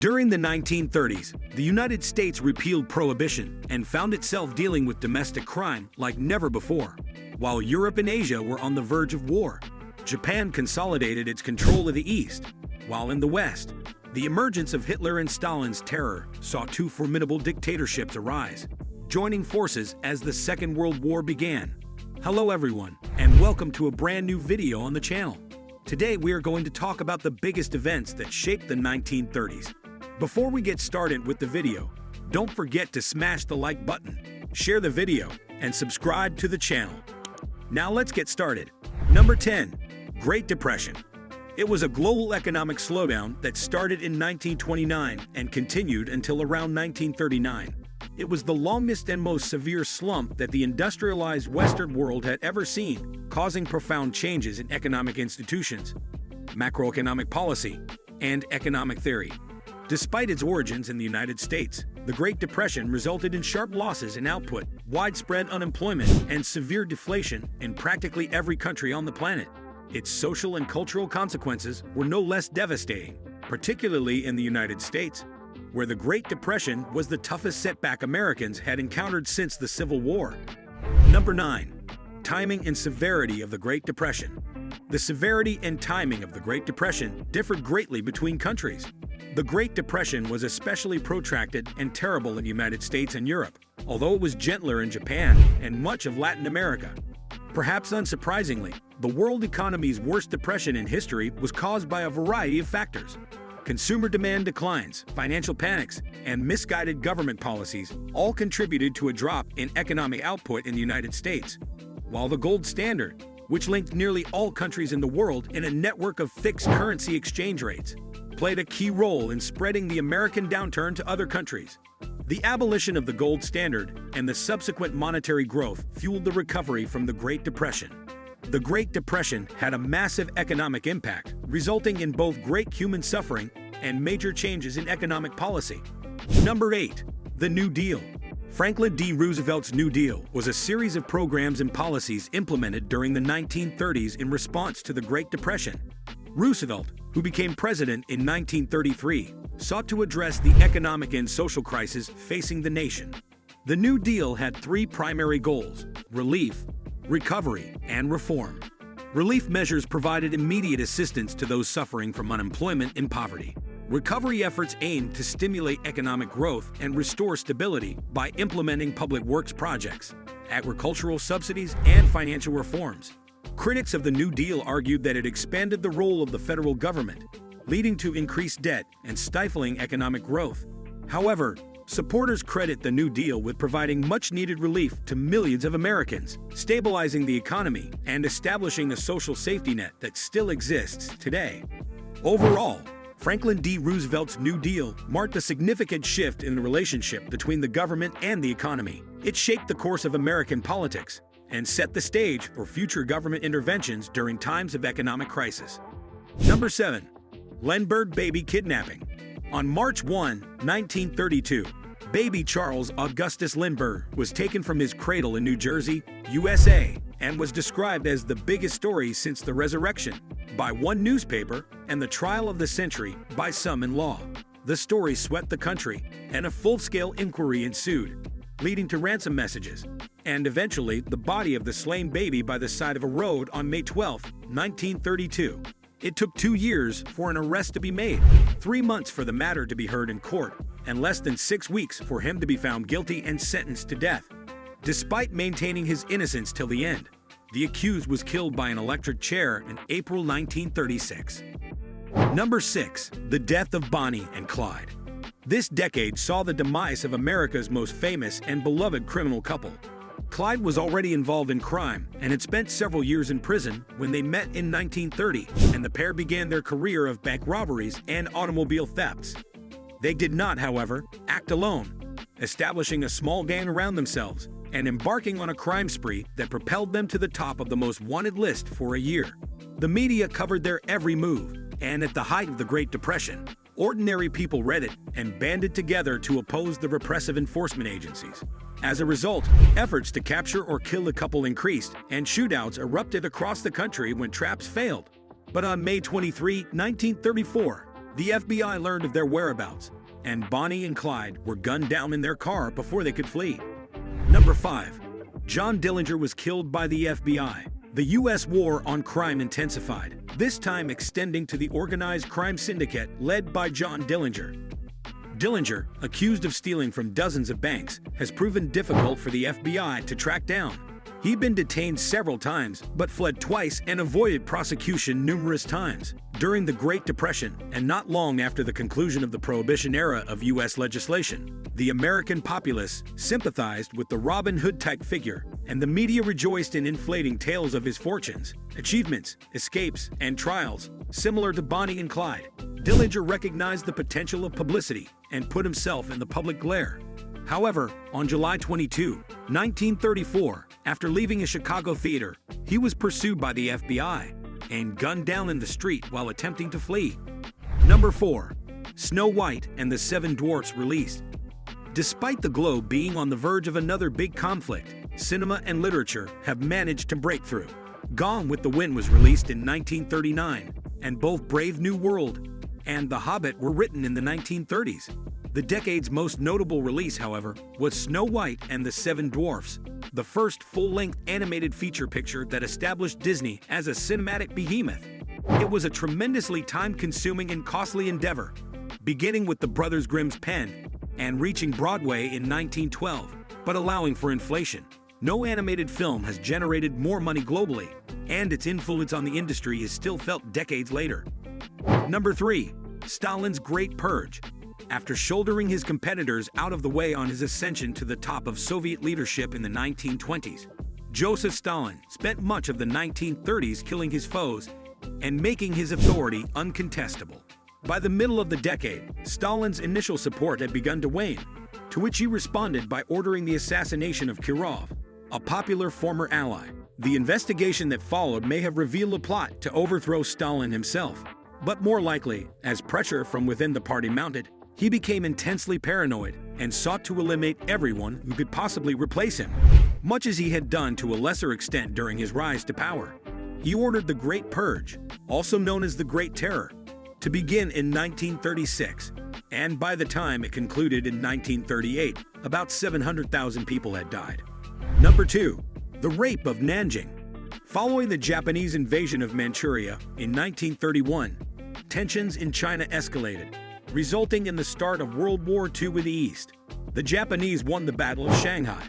During the 1930s, the United States repealed prohibition and found itself dealing with domestic crime like never before. While Europe and Asia were on the verge of war, Japan consolidated its control of the East, while in the West, the emergence of Hitler and Stalin's terror saw two formidable dictatorships arise, joining forces as the Second World War began. Hello everyone, and welcome to a brand new video on the channel. Today we are going to talk about the biggest events that shaped the 1930s. Before we get started with the video, don't forget to smash the like button, share the video, and subscribe to the channel. Now let's get started. Number 10. Great Depression. It was a global economic slowdown that started in 1929 and continued until around 1939. It was the longest and most severe slump that the industrialized Western world had ever seen, causing profound changes in economic institutions, macroeconomic policy, and economic theory. Despite its origins in the United States, the Great Depression resulted in sharp losses in output, widespread unemployment, and severe deflation in practically every country on the planet. Its social and cultural consequences were no less devastating, particularly in the United States, where the Great Depression was the toughest setback Americans had encountered since the Civil War. Number 9. Timing and severity of the Great Depression. The severity and timing of the Great Depression differed greatly between countries. The Great Depression was especially protracted and terrible in the United States and Europe, although it was gentler in Japan and much of Latin America. Perhaps unsurprisingly, the world economy's worst depression in history was caused by a variety of factors. Consumer demand declines, financial panics, and misguided government policies all contributed to a drop in economic output in the United States, while the gold standard, which linked nearly all countries in the world in a network of fixed currency exchange rates, played a key role in spreading the American downturn to other countries. The abolition of the gold standard and the subsequent monetary growth fueled the recovery from the Great Depression. The Great Depression had a massive economic impact, resulting in both great human suffering and major changes in economic policy. Number 8. The New Deal. Franklin D. Roosevelt's New Deal was a series of programs and policies implemented during the 1930s in response to the Great Depression. Roosevelt, who became president in 1933, sought to address the economic and social crisis facing the nation. The New Deal had three primary goals: relief, recovery, and reform. Relief measures provided immediate assistance to those suffering from unemployment and poverty. Recovery efforts aimed to stimulate economic growth and restore stability by implementing public works projects, agricultural subsidies, and financial reforms. Critics of the New Deal argued that it expanded the role of the federal government, leading to increased debt and stifling economic growth. However, supporters credit the New Deal with providing much-needed relief to millions of Americans, stabilizing the economy, and establishing a social safety net that still exists today. Overall, Franklin D. Roosevelt's New Deal marked a significant shift in the relationship between the government and the economy. It shaped the course of American politics and set the stage for future government interventions during times of economic crisis. Number 7. Lindbergh baby kidnapping. On March 1, 1932, baby Charles Augustus Lindbergh was taken from his cradle in New Jersey, USA, and was described as the biggest story since the resurrection by one newspaper and the trial of the century by some in law. The story swept the country, and a full-scale inquiry ensued, leading to ransom messages, and eventually the body of the slain baby by the side of a road on May 12, 1932. It took 2 years for an arrest to be made, 3 months for the matter to be heard in court, and less than 6 weeks for him to be found guilty and sentenced to death. Despite maintaining his innocence till the end, the accused was killed by an electric chair in April 1936. Number 6. The death of Bonnie and Clyde. This decade saw the demise of America's most famous and beloved criminal couple. Clyde was already involved in crime and had spent several years in prison when they met in 1930, and the pair began their career of bank robberies and automobile thefts. They did not, however, act alone, establishing a small gang around themselves and embarking on a crime spree that propelled them to the top of the most wanted list for a year. The media covered their every move, and at the height of the Great Depression, ordinary people read it and banded together to oppose the repressive enforcement agencies. As a result, efforts to capture or kill the couple increased, and shootouts erupted across the country when traps failed. But on May 23, 1934, The FBI learned of their whereabouts, and Bonnie and Clyde were gunned down in their car before they could flee. Number 5. John Dillinger was killed by the FBI. The U.S. war on crime intensified, this time extending to the organized crime syndicate led by John Dillinger. Dillinger, accused of stealing from dozens of banks, has proven difficult for the FBI to track down. He'd been detained several times, but fled twice and avoided prosecution numerous times. During the Great Depression, and not long after the conclusion of the Prohibition era of U.S. legislation, the American populace sympathized with the Robin Hood-type figure, and the media rejoiced in inflating tales of his fortunes, achievements, escapes, and trials, similar to Bonnie and Clyde. Dillinger recognized the potential of publicity and put himself in the public glare. However, on July 22, 1934, after leaving a Chicago theater, he was pursued by the FBI and gunned down in the street while attempting to flee. Number 4. Snow White and the Seven Dwarfs released. Despite the globe being on the verge of another big conflict, cinema and literature have managed to break through. Gone with the Wind was released in 1939, and both Brave New World and The Hobbit were written in the 1930s. The decade's most notable release, however, was Snow White and the Seven Dwarfs, the first full-length animated feature picture that established Disney as a cinematic behemoth. It was a tremendously time-consuming and costly endeavor, beginning with the Brothers Grimm's pen and reaching Broadway in 1912, but allowing for inflation. No animated film has generated more money globally, and its influence on the industry is still felt decades later. Number 3. Stalin's Great Purge. After shouldering his competitors out of the way on his ascension to the top of Soviet leadership in the 1920s, Joseph Stalin spent much of the 1930s killing his foes and making his authority uncontestable. By the middle of the decade, Stalin's initial support had begun to wane, to which he responded by ordering the assassination of Kirov, a popular former ally. The investigation that followed may have revealed a plot to overthrow Stalin himself, but more likely, as pressure from within the party mounted, he became intensely paranoid and sought to eliminate everyone who could possibly replace him, much as he had done to a lesser extent during his rise to power. He ordered the Great Purge, also known as the Great Terror, to begin in 1936, and by the time it concluded in 1938, about 700,000 people had died. Number 2. The Rape of Nanjing. Following the Japanese invasion of Manchuria in 1931, tensions in China escalated, resulting in the start of World War II in the East. The Japanese won the Battle of Shanghai,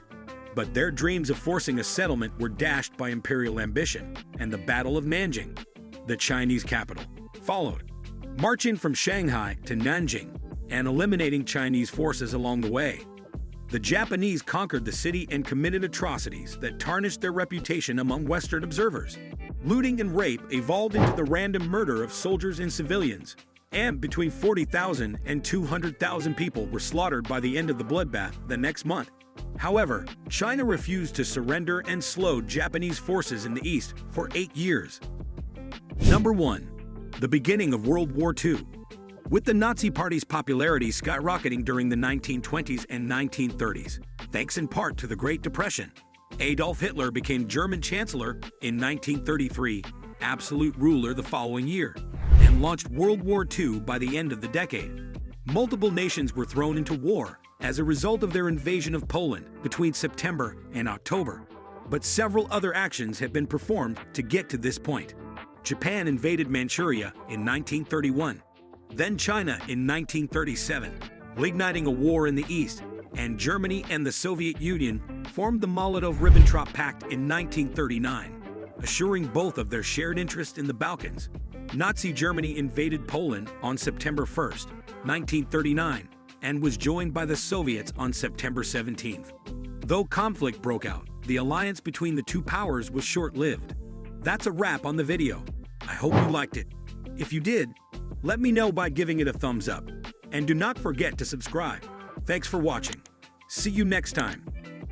but their dreams of forcing a settlement were dashed by imperial ambition, and the Battle of Nanjing, the Chinese capital, followed. Marching from Shanghai to Nanjing and eliminating Chinese forces along the way, the Japanese conquered the city and committed atrocities that tarnished their reputation among Western observers. Looting and rape evolved into the random murder of soldiers and civilians, and between 40,000 and 200,000 people were slaughtered by the end of the bloodbath the next month. However, China refused to surrender and slowed Japanese forces in the East for 8 years. Number 1. The beginning of World War II. With the Nazi Party's popularity skyrocketing during the 1920s and 1930s, thanks in part to the Great Depression, Adolf Hitler became German Chancellor in 1933, absolute ruler the following year, and launched World War II by the end of the decade. Multiple nations were thrown into war as a result of their invasion of Poland between September and October, but several other actions have been performed to get to this point. Japan invaded Manchuria in 1931, then China in 1937, igniting a war in the East, and Germany and the Soviet Union formed the Molotov-Ribbentrop Pact in 1939, assuring both of their shared interest in the Balkans. Nazi Germany invaded Poland on September 1, 1939, and was joined by the Soviets on September 17. Though conflict broke out, the alliance between the two powers was short-lived. That's a wrap on the video. I hope you liked it. If you did, let me know by giving it a thumbs up. And do not forget to subscribe. Thanks for watching. See you next time.